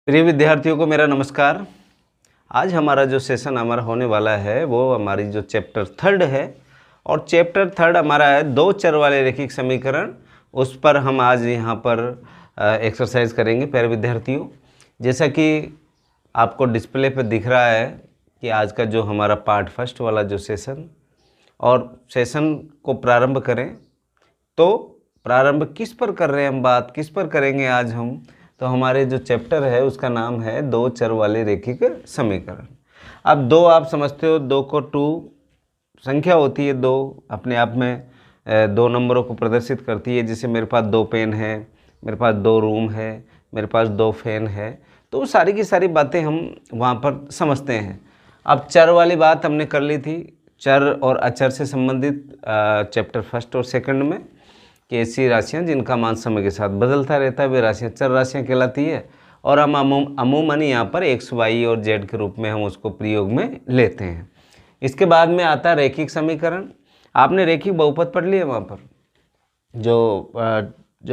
प्रिय विद्यार्थियों को मेरा नमस्कार। आज हमारा जो सेशन होने वाला है वो हमारी जो चैप्टर थर्ड है, और चैप्टर थर्ड हमारा है दो चर वाले रैखिक समीकरण। उस पर हम आज यहाँ पर एक्सरसाइज करेंगे। प्यारे विद्यार्थियों, जैसा कि आपको डिस्प्ले पर दिख रहा है कि आज का जो हमारा पार्ट फर्स्ट वाला जो सेशन को प्रारंभ करें तो प्रारंभ किस पर कर रहे हैं, हम बात किस पर करेंगे आज हम। तो हमारे जो चैप्टर है उसका नाम है दो चर वाले रैखिक समीकरण। अब दो आप समझते हो, दो को टू संख्या होती है, दो अपने आप में दो नंबरों को प्रदर्शित करती है। जैसे मेरे पास दो पेन है, मेरे पास दो रूम है, मेरे पास दो फैन है, तो सारी की सारी बातें हम वहाँ पर समझते हैं। अब चर वाली बात हमने कर ली थी, चर और अचर से संबंधित चैप्टर फर्स्ट और सेकंड में, कि ऐसी राशियाँ जिनका मान समय के साथ बदलता रहता है वे राशियाँ चर राशियाँ कहलाती है। और हम अमूमन यहाँ पर एक्स वाई और जेड के रूप में हम उसको प्रयोग में लेते हैं। इसके बाद में आता है रैखिक समीकरण। आपने रैखिक बहुपद पढ़ लिया वहाँ पर, जो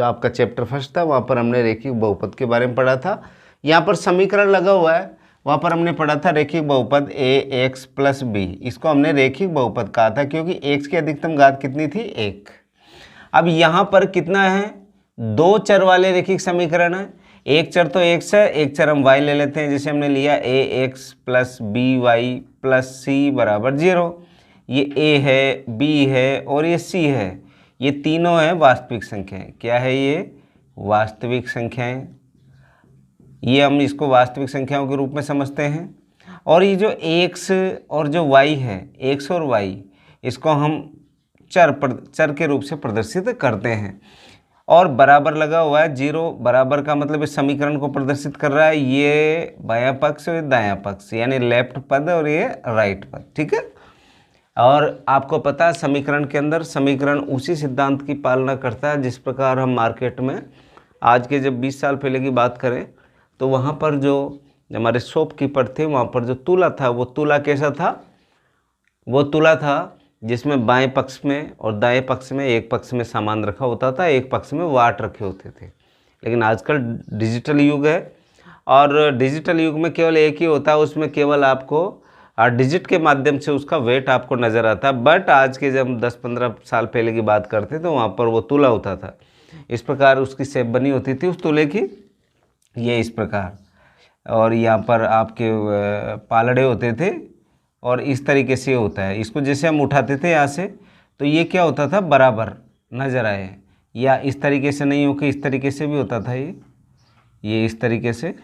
आपका चैप्टर फर्स्ट था वहाँ पर हमने रैखिक बहुपद के बारे में पढ़ा था। यहाँ पर समीकरण लगा हुआ है, वहाँ पर हमने पढ़ा था रैखिक बहुपद ए एक्स प्लस बी। इसको हमने रैखिक बहुपद कहा था क्योंकि एक्स की अधिकतम घात कितनी थी, एक। अब यहाँ पर कितना है, दो चर वाले रैखिक समीकरण है। एक चर तो एक्स है, एक चर हम वाई ले लेते हैं। जैसे हमने लिया a x plus B Y plus c बराबर 0। ये ए है, बी है और ये सी है। ये तीनों है वास्तविक संख्याएं। क्या है ये, वास्तविक संख्याएं। ये हम इसको वास्तविक संख्याओं के रूप में समझते हैं। और ये जो एक्स और जो वाई है, एक्स और वाई, इसको हम चर के रूप से प्रदर्शित करते हैं। और बराबर लगा हुआ है, 0 बराबर का मतलब इस समीकरण को प्रदर्शित कर रहा है। ये बायां पक्ष और दायां पक्ष, यानी लेफ्ट पद और ये राइट पद, ठीक है। और आपको पता है समीकरण के अंदर समीकरण उसी सिद्धांत की पालना करता है जिस प्रकार हम मार्केट में आज के जब 20 साल पहले की बात करें तो वहाँ पर जो हमारे शॉपकीपर थे वहाँ पर जो तुला था, वो तुला कैसा था, वो तुला था जिसमें बाएं पक्ष में और दाएं पक्ष में, एक पक्ष में सामान रखा होता था, एक पक्ष में वाट रखे होते थे। लेकिन आजकल डिजिटल युग है और डिजिटल युग में केवल एक ही होता है, उसमें केवल आपको डिजिट के माध्यम से उसका वेट आपको नज़र आता है। बट आज के जब 10-15 साल पहले की बात करते तो वहाँ पर वो तुला होता था, इस प्रकार उसकी शेप बनी होती थी उस तुले की, ये इस प्रकार। और यहाँ पर आपके पालड़े होते थे और इस तरीके से होता है। इसको जैसे हम उठाते थे यहाँ से तो ये क्या होता था, बराबर नज़र आए। या इस तरीके से नहीं होकर इस तरीके से भी होता था, ये इस तरीके से,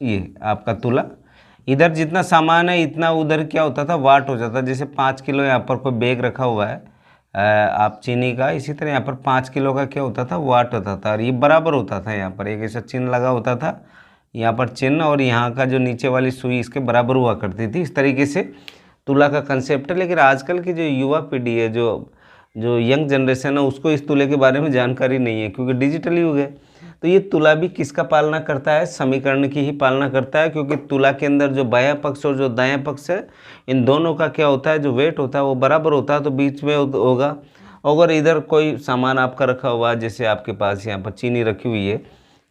ये आपका तुला। इधर जितना सामान है इतना उधर क्या होता था, वाट हो जाता। जैसे 5 किलो यहाँ पर कोई बैग रखा हुआ है आप चीनी का, इसी तरह यहाँ पर 5 किलो का क्या होता था, वाट होता था। और ये बराबर होता था, यहाँ पर एक ऐसा चिन्ह लगा होता था, यहाँ पर चिन्ह, और यहाँ का जो नीचे वाली सुई इसके बराबर हुआ करती थी। इस तरीके से तुला का कंसेप्ट है। लेकिन आजकल की जो युवा पीढ़ी है, जो यंग जनरेशन है, उसको इस तुले के बारे में जानकारी नहीं है क्योंकि डिजिटल युग है। तो ये तुला भी किसका पालना करता है, समीकरण की ही पालना करता है। क्योंकि तुला के अंदर जो बायां पक्ष और जो दायां पक्ष है, इन दोनों का क्या होता है, जो वेट होता है वो बराबर होता है, तो बीच में होगा। अगर इधर कोई सामान आपका रखा हुआ है, जैसे आपके पास यहाँ पर चीनी रखी हुई है,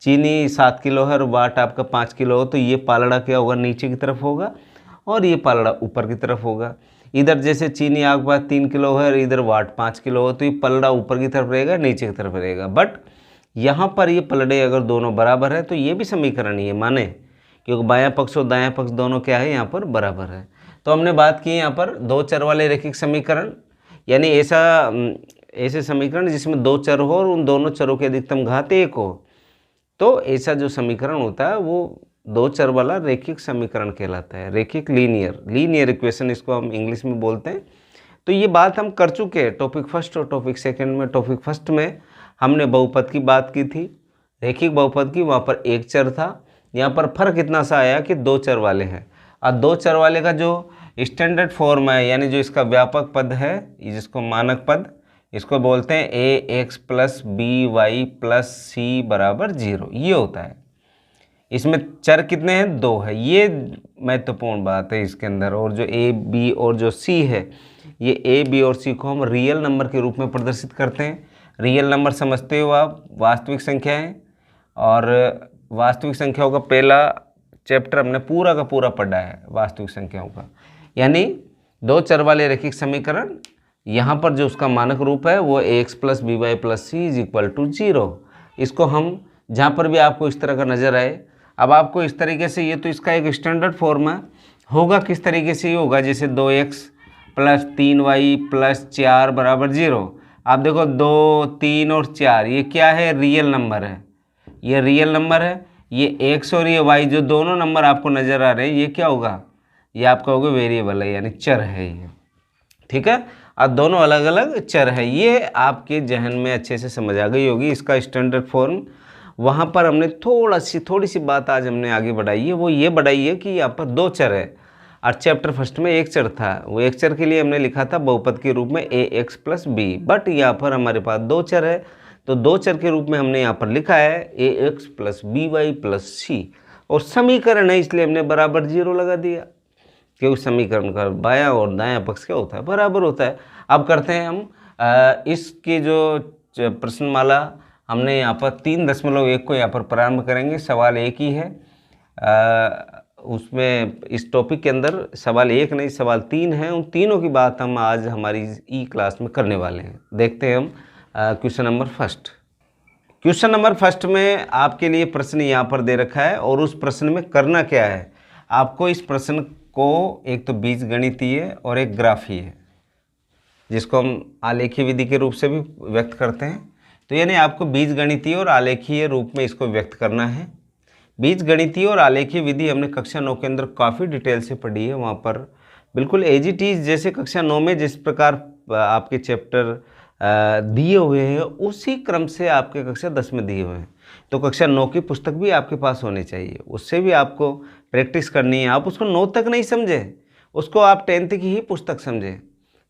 चीनी 7 किलो है और वाट आपका 5 किलो हो, तो ये पालड़ा क्या होगा, नीचे की तरफ होगा और ये पालड़ा ऊपर की तरफ होगा। इधर जैसे चीनी आपके पास 3 किलो है और इधर वाट 5 किलो हो, तो ये पलड़ा ऊपर की तरफ रहेगा, नीचे की तरफ रहेगा। बट यहाँ पर ये पलड़े अगर दोनों बराबर है तो ये भी समीकरण ही है, माने, क्योंकि बायां पक्ष और दायां पक्ष दोनों क्या है, यहाँ पर बराबर है। तो हमने बात की यहाँ पर दो चर वाले रैखिक समीकरण, यानी ऐसे समीकरण जिसमें दो चर हो और उन दोनों चरों की अधिकतम घात 1 हो, तो ऐसा जो समीकरण होता है वो दो चर वाला रैखिक समीकरण कहलाता है। रैखिक लीनियर इक्वेशन इसको हम इंग्लिश में बोलते हैं। तो ये बात हम कर चुके हैं टॉपिक फर्स्ट और टॉपिक सेकंड में। टॉपिक फर्स्ट में हमने बहुपद की बात की थी, रैखिक बहुपद की, वहाँ पर एक चर था। यहाँ पर फर्क इतना सा आया कि दो चर वाले हैं। और दो चर वाले का जो स्टैंडर्ड फॉर्म है, यानी जो इसका व्यापक पद है, जिसको मानक पद, इसको बोलते हैं a x plus B Y plus c बराबर 0, ये होता है। इसमें चर कितने हैं, 2 है, ये महत्वपूर्ण बात है इसके अंदर। और जो ए बी और जो सी है, ये ए बी और सी को हम रियल नंबर के रूप में प्रदर्शित करते हैं। रियल नंबर समझते हो आप, वास्तविक संख्या है, और वास्तविक संख्याओं का पहला चैप्टर हमने पूरा का पूरा पढ़ा है वास्तविक संख्याओं का, यानी दो चर वाले रैखिक समीकरण, यहाँ पर जो उसका मानक रूप है वो ax plus B Y plus C is equal to 0। इसको हम जहाँ पर भी आपको इस तरह का नज़र आए, अब आपको इस तरीके से, ये तो इसका एक स्टैंडर्ड फॉर्म है, होगा किस तरीके से ये होगा, जैसे 2x प्लस 3y प्लस 4 बराबर 0। आप देखो 2, 3 और 4 ये क्या है, रियल नंबर है, ये रियल नंबर है। ये x और ये y जो दोनों नंबर आपको नज़र आ रहे हैं ये क्या होगा, ये आपका होगा वेरिएबल है, यानी चर है ये, ठीक है। अब दोनों अलग अलग चर है, ये आपके जहन में अच्छे से समझ आ गई होगी इसका स्टैंडर्ड फॉर्म। वहाँ पर हमने थोड़ी सी बात आज हमने आगे बढ़ाई है, वो ये बढ़ाई है कि यहाँ पर दो चर है और चैप्टर फर्स्ट में एक चर था, वो एक चर के लिए हमने लिखा था बहुपद के रूप में ax प्लस बी, बट यहाँ पर हमारे पास दो चर है, तो दो चर के रूप में हमने यहाँ पर लिखा है ax plus B Y plus c, और समीकरण है इसलिए हमने बराबर 0 लगा दिया, क्योंकि समीकरण का बायां और दायां पक्ष क्या होता है, बराबर होता है। अब करते हैं हम इसकी जो प्रश्नमाला हमने यहाँ पर 3.1 को यहाँ पर प्रारंभ करेंगे। सवाल एक ही है, उसमें इस टॉपिक के अंदर सवाल एक नहीं सवाल 3 हैं, उन तीनों की बात हम आज हमारी ई क्लास में करने वाले हैं। देखते हैं हम question number first. Question number first में आपके लिए प्रश्न यहाँ पर दे रखा है, और उस प्रश्न में करना क्या है, आपको इस प्रश्न को एक तो बीजगणितीय और एक ग्राफीय, जिसको हम आलेखीय विधि के रूप से भी व्यक्त करते हैं, तो यानी आपको बीजगणितीय और आलेखीय रूप में इसको व्यक्त करना है। बीजगणितीय और आलेखीय विधि हमने कक्षा 9 के अंदर काफ़ी डिटेल से पढ़ी है, वहाँ पर बिल्कुल एज इट इज़ जैसे कक्षा 9 में जिस प्रकार आपके चैप्टर दिए हुए हैं उसी क्रम से आपके कक्षा 10 में दिए हुए हैं। तो कक्षा 9 की पुस्तक भी आपके पास होनी चाहिए, उससे भी आपको प्रैक्टिस करनी है। आप उसको 9 तक नहीं समझे, उसको आप 10th की ही पुस्तक समझें,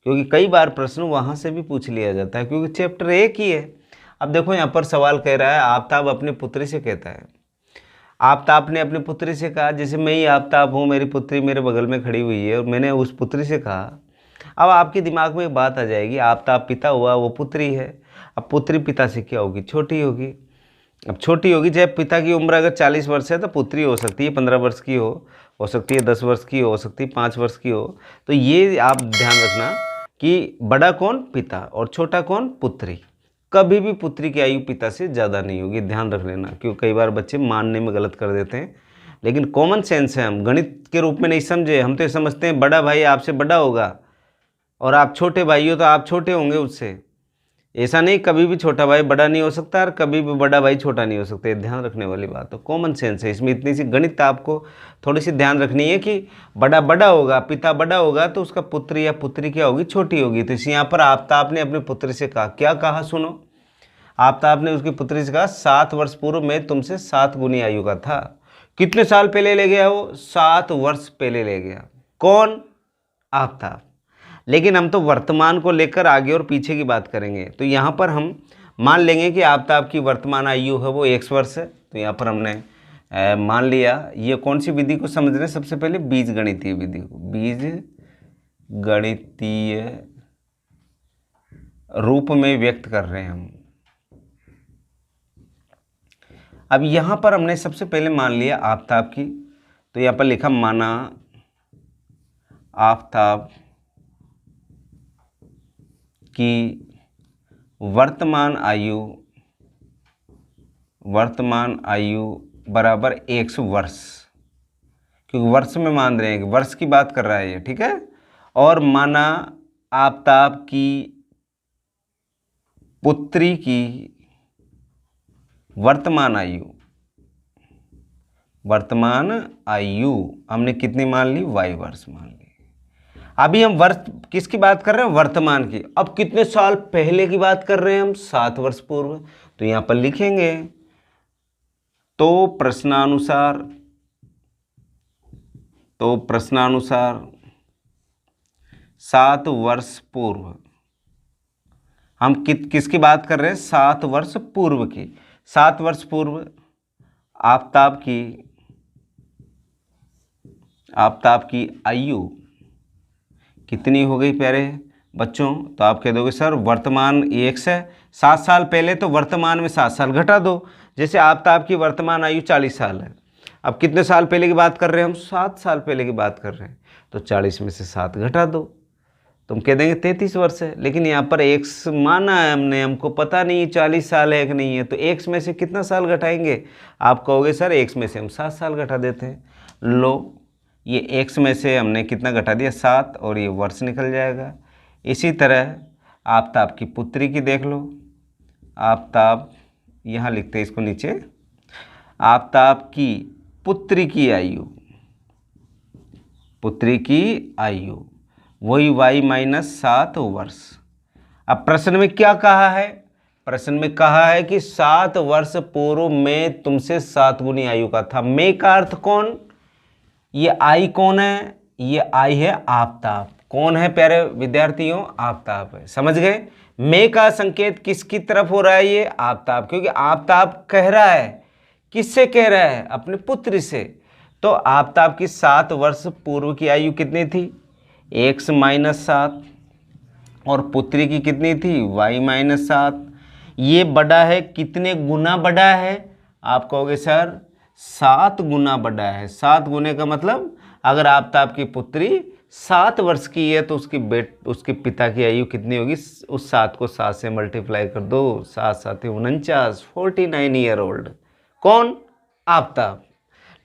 क्योंकि कई बार प्रश्न वहाँ से भी पूछ लिया जाता है, क्योंकि चैप्टर एक ही है। अब देखो यहाँ पर सवाल कह रहा है, आफताब अपनी पुत्री से कहता है, आफताब ने अपनी पुत्री से कहा, जैसे मैं ही आफताब हूँ, मेरी पुत्री मेरे बगल में खड़ी हुई है और मैंने उस पुत्री से कहा। अब आपके दिमाग में एक बात आ जाएगी, आफताब पिता हुआ, वो पुत्री है, अब पुत्री पिता से क्या होगी, छोटी होगी। अब छोटी होगी, चाहे पिता की उम्र अगर 40 वर्ष है तो पुत्री हो सकती है 15 वर्ष की हो सकती है 10 वर्ष की हो सकती है 5 वर्ष की हो। तो ये आप ध्यान रखना कि बड़ा कौन, पिता, और छोटा कौन, पुत्री। कभी भी पुत्री की आयु पिता से ज़्यादा नहीं होगी, ध्यान रख लेना, क्योंकि कई बार बच्चे मानने में गलत कर देते हैं। लेकिन कॉमन सेंस है, हम गणित के रूप में नहीं समझे, हम तो ये समझते हैं बड़ा भाई आपसे बड़ा होगा और आप छोटे भाई हो तो आप छोटे होंगे उससे। ऐसा नहीं, कभी भी छोटा भाई बड़ा नहीं हो सकता और कभी भी बड़ा भाई छोटा नहीं हो सकता, ये ध्यान रखने वाली बात है। कॉमन सेंस है इसमें, इतनी सी गणित आपको थोड़ी सी ध्यान रखनी है कि बड़ा बड़ा होगा, पिता बड़ा होगा तो उसका पुत्र या पुत्री क्या होगी, छोटी होगी। तो इस यहाँ पर आफताब ने अपने पुत्री से कहा, क्या कहा सुनो, आफताब ने उसकी पुत्री से कहा, 7 वर्ष पूर्व मैं तुमसे 7 गुनी आयु का था। कितने साल पहले ले गया वो, 7 वर्ष पहले ले गया, कौन, आफताब। लेकिन हम तो वर्तमान को लेकर आगे और पीछे की बात करेंगे, तो यहाँ पर हम मान लेंगे कि आफताब की वर्तमान आयु है वो 1 वर्ष है। तो यहाँ पर हमने मान लिया। ये कौन सी विधि को समझ रहे हैं, सबसे पहले बीजगणितीय विधि को, बीजगणितीय रूप में व्यक्त कर रहे हैं हम। अब यहाँ पर हमने सबसे पहले मान लिया आफताब की, तो यहाँ पर लिखा माना आफताब की वर्तमान आयु बराबर 100 वर्ष, क्योंकि वर्ष में मान रहे हैं कि वर्ष की बात कर रहा है ये, ठीक है। और माना आफताब की पुत्री की वर्तमान आयु हमने कितनी मान ली, y वर्ष मान ली। अभी हम वर्ष किसकी बात कर रहे हैं, वर्तमान की। अब कितने साल पहले की बात कर रहे हैं हम, 7 वर्ष पूर्व। तो यहां पर लिखेंगे, तो प्रश्नानुसार 7 वर्ष पूर्व, हम किसकी बात कर रहे हैं, 7 वर्ष पूर्व की। 7 वर्ष पूर्व आफताब की आयु कितनी हो गई प्यारे, बच्चों, तो आप कह दोगे सर वर्तमान x है, 7 साल पहले, तो वर्तमान में 7 साल घटा दो। जैसे आफ्ताब की वर्तमान आयु 40 साल है, अब कितने साल पहले की बात कर रहे हैं हम? 7 साल पहले की बात कर रहे हैं, तो 40 में से 7 घटा दो, तुम कह देंगे 33 वर्ष है। लेकिन यहाँ पर x माना है हमने, हमको पता नहीं 40 साल है कि नहीं है, तो x में से कितना साल घटाएंगे? आप कहोगे सर x में से हम 7 साल घटा देते हैं। लो, ये x में से हमने कितना घटा दिया? 7, और ये वर्ष निकल जाएगा। इसी तरह आफ्ताब की पुत्री की देख लो। आफ्ताब, यहाँ लिखते हैं इसको नीचे, आफ्ताब की पुत्री की आयु, पुत्री की आयु वही y-7 वर्ष। अब प्रश्न में क्या कहा है? प्रश्न में कहा है कि 7 वर्ष पूर्व में तुमसे 7 गुनी आयु का था। में का अर्थ कौन? ये आई कौन है? ये आई है आफ्ताब। कौन है प्यारे विद्यार्थियों? आफ्ताब है। समझ गए? में का संकेत किसकी तरफ हो रहा है? ये आफ्ताब, क्योंकि आफ्ताब कह रहा है, किससे कह रहा है? अपनी पुत्री से। तो आफ्ताब की 7 वर्ष पूर्व की आयु कितनी थी? x-7, और पुत्री की कितनी थी? y-7। ये बड़ा है, कितने गुना बड़ा है? आप कहोगे सर 7 गुना बड़ा है। 7 गुने का मतलब अगर आफ्ताब की पुत्री 7 वर्ष की है तो उसके पिता की आयु कितनी होगी? उस 7 को 7 से मल्टीप्लाई कर दो, 7-7 49, 49 ईयर ओल्ड। कौन? आफ्ताब।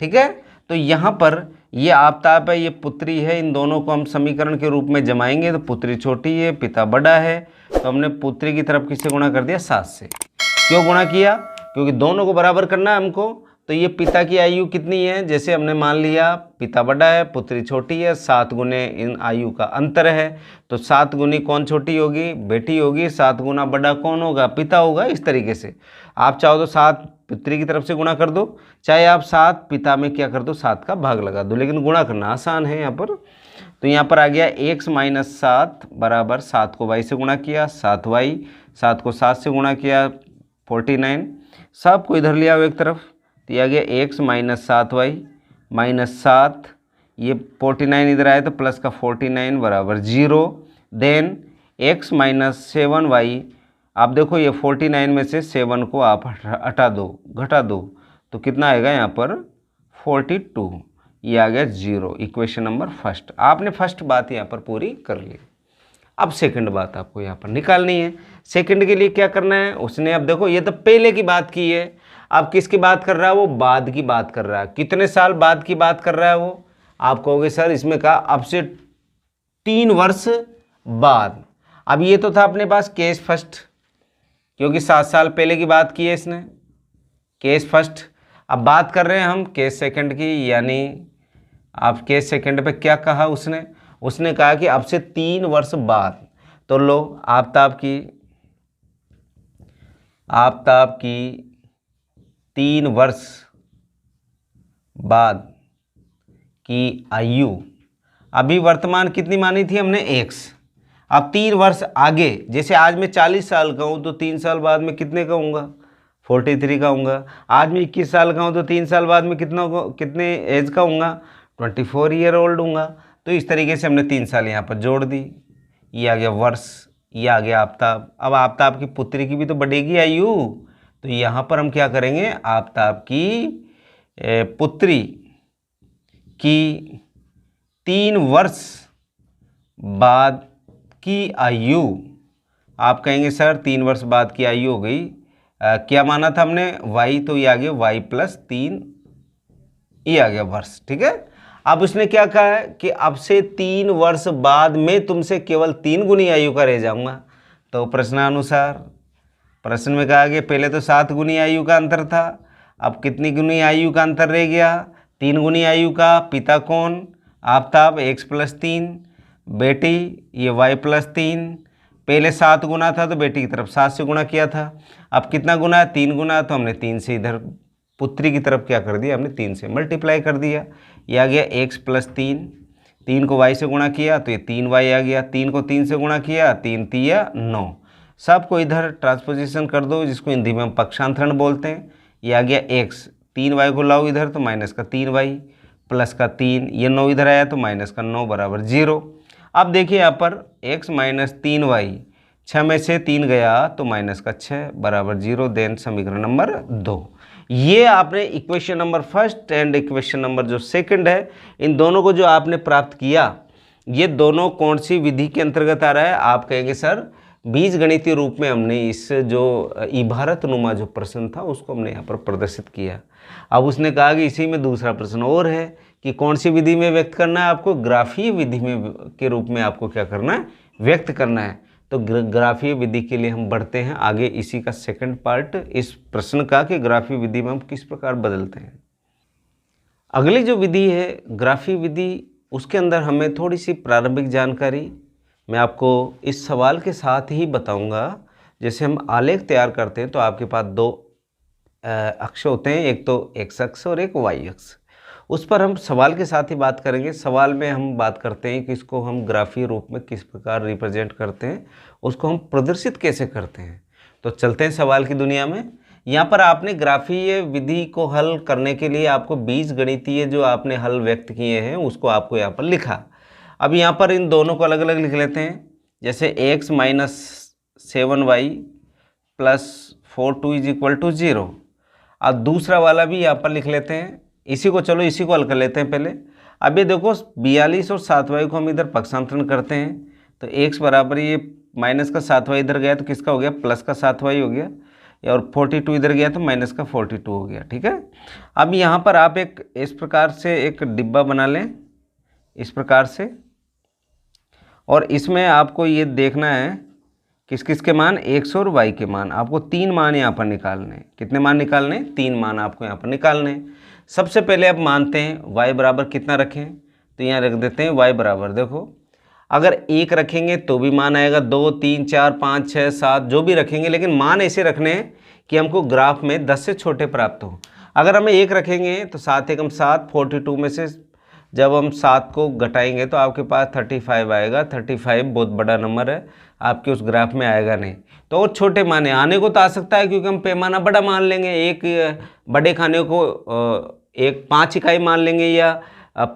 ठीक है, तो यहाँ पर ये आफ्ताब है, ये पुत्री है, इन दोनों को हम समीकरण के रूप में जमाएंगे तो पुत्री छोटी है, पिता बड़ा है, तो हमने पुत्री की तरफ किससे गुणा कर दिया? 7 से। क्यों गुणा किया? क्योंकि दोनों को बराबर करना है हमको। तो ये पिता की आयु कितनी है? जैसे हमने मान लिया पिता बड़ा है, पुत्री छोटी है, 7 गुने इन आयु का अंतर है, तो 7 गुनी कौन छोटी होगी? बेटी होगी। 7 गुना बड़ा कौन होगा? पिता होगा। इस तरीके से आप चाहो तो 7 पुत्री की तरफ से गुणा कर दो, चाहे आप 7 पिता में क्या कर दो? 7 का भाग लगा दो, लेकिन गुणा करना आसान है यहाँ पर। तो यहाँ पर आ गया x-7 बराबर 7 को y से गुणा किया 7y, 7 को 7 से गुणा किया 49, सब को इधर लिया एक तरफ, तो यह आ गया x-7y -7, ये 49 इधर आया तो प्लस का 49 बराबर 0। देन x-7y, आप देखो ये 49 में से 7 को आप हटा दो, घटा दो, तो कितना आएगा यहाँ पर? 42। ये आ गया 0। Equation number first. आपने फर्स्ट बात यहाँ पर पूरी कर ली। अब सेकंड बात आपको यहाँ पर निकालनी है। सेकंड के लिए क्या करना है? उसने, अब देखो ये तो पहले की बात की है, अब किसकी बात कर रहा है? वो बाद की बात कर रहा है। कितने साल बाद की बात कर रहा है वो? आप कहोगे सर इसमें कहा अब से 3 वर्ष बाद। अब ये तो था अपने पास केस फर्स्ट, क्योंकि 7 साल पहले की बात की है इसने, केस फर्स्ट। अब बात कर रहे हैं हम केस सेकंड की, यानी आप केस सेकंड पे क्या कहा उसने? उसने कहा कि अब से 3 वर्ष बाद। तो लो, आफ्ताब की 3 वर्ष बाद की आयु, अभी वर्तमान कितनी मानी थी हमने? x। अब 3 वर्ष आगे, जैसे आज मैं 40 साल का हूँ तो 3 साल बाद में कितने का हूँगा? 43 का हूँगा। आज मैं 21 साल का हूँ तो 3 साल बाद में कितने एज का हूँगा? 24 ईयर ओल्ड हूँगा। तो इस तरीके से हमने 3 साल यहाँ पर जोड़ दी। ये आ गया वर्ष, ये आ गया आफ्ताब। अब आफ्ताब की पुत्री की भी तो बढ़ेगी आयु, तो यहाँ पर हम क्या करेंगे? आफ्ताब की पुत्री की 3 वर्ष बाद की आयु, आप कहेंगे सर 3 वर्ष बाद की आयु हो गई, क्या माना था हमने? y, तो ये आ गया y+3, ये आ गया वर्ष। ठीक है, अब उसने क्या कहा है कि अब से 3 वर्ष बाद में तुमसे केवल 3 गुनी आयु का रह जाऊंगा। तो प्रश्नानुसार प्रश्न में कहा कि पहले तो 7 गुनी आयु का अंतर था, अब कितनी गुनी आयु का अंतर रह गया? 3 गुनी आयु का। पिता कौन? आफ्ताब, x+3, बेटी ये y+3। पहले 7 गुना था तो बेटी की तरफ 7 से गुणा किया था, अब कितना गुना है? 3 गुना, तो हमने 3 से इधर पुत्री की तरफ क्या कर दिया? हमने 3 से मल्टीप्लाई कर दिया। ये आ गया x+3, 3 को y से गुणा किया तो ये 3y आ गया, 3 को 3 से गुणा किया, 3 3 9, सबको इधर ट्रांसपोजिशन कर दो, जिसको हिंदी में हम पक्षांतरण बोलते हैं। ये आ गया x, 3y को लाओ इधर तो -3y प्लस का 3, ये 9 इधर आया तो -9 बराबर 0। अब देखिए यहाँ पर x माइनस 3y, 6 में से 3 गया तो माइनस का 6 बराबर 0। देन समीकरण नंबर 2। ये आपने equation number first and equation number जो सेकंड है, इन दोनों को जो आपने प्राप्त किया, ये दोनों कौन सी विधि के अंतर्गत आ रहा है? आप कहेंगे सर बीजगणितीय रूप में हमने इस जो इबारत नुमा जो प्रश्न था उसको हमने यहाँ पर प्रदर्शित किया। अब उसने कहा कि इसी में दूसरा प्रश्न और है कि कौन सी विधि में व्यक्त करना है आपको? ग्राफीय विधि में के रूप में आपको क्या करना है? व्यक्त करना है। तो ग्राफीय विधि के लिए हम बढ़ते हैं आगे, इसी का सेकंड पार्ट इस प्रश्न का कि ग्राफीय विधि में हम किस प्रकार बदलते हैं। अगली जो विधि है ग्राफीय विधि, उसके अंदर हमें थोड़ी सी प्रारंभिक जानकारी मैं आपको इस सवाल के साथ ही बताऊंगा। जैसे हम आलेख तैयार करते हैं तो आपके पास दो अक्ष होते हैं, एक तो एक्स अक्ष और एक वाई अक्ष। उस पर हम सवाल के साथ ही बात करेंगे। सवाल में हम बात करते हैं कि इसको हम ग्राफीय रूप में किस प्रकार रिप्रेजेंट करते हैं, उसको हम प्रदर्शित कैसे करते हैं। तो चलते हैं सवाल की दुनिया में। यहाँ पर आपने ग्राफीय विधि को हल करने के लिए आपको बीजगणितीय जो आपने हल व्यक्त किए हैं उसको आपको यहाँ पर लिखा। अब यहाँ पर इन दोनों को अलग अलग लिख लेते हैं। जैसे x minus 7y plus 4 is equal to 0। अब दूसरा वाला भी यहाँ पर लिख लेते हैं। इसी को चलो इसी को हल कर लेते हैं पहले। अब ये देखो 42 और 7y को हम इधर पक्षांतरण करते हैं तो x बराबर ये माइनस का 7y इधर गया तो किसका हो गया? प्लस का 7y हो गया, और 42 इधर गया तो माइनस का 42 हो गया। ठीक है। अब यहाँ पर आप एक इस प्रकार से एक डिब्बा बना लें, इस प्रकार से, और इसमें आपको ये देखना है किस किस के मान? x और y के मान। आपको 3 मान यहाँ पर निकालने। कितने मान निकालने? 3 मान आपको यहाँ पर निकालने। सबसे पहले आप मानते हैं y बराबर कितना रखें, तो यहाँ रख देते हैं y बराबर, देखो अगर 1 रखेंगे तो भी मान आएगा, 2 3 4 5 6 7 जो भी रखेंगे, लेकिन मान ऐसे रखने हैं कि हमको ग्राफ में 10 से छोटे प्राप्त हो। अगर हमें 1 रखेंगे तो 7 एकम 7, 42 में से जब हम 7 को घटाएंगे तो आपके पास 35 आएगा। 35 बहुत बड़ा नंबर है, आपके उस ग्राफ में आएगा नहीं। तो और छोटे माने आने को तो आ सकता है क्योंकि हम पैमाना बड़ा मान लेंगे। एक बड़े खाने को एक 5 इकाई मान लेंगे, या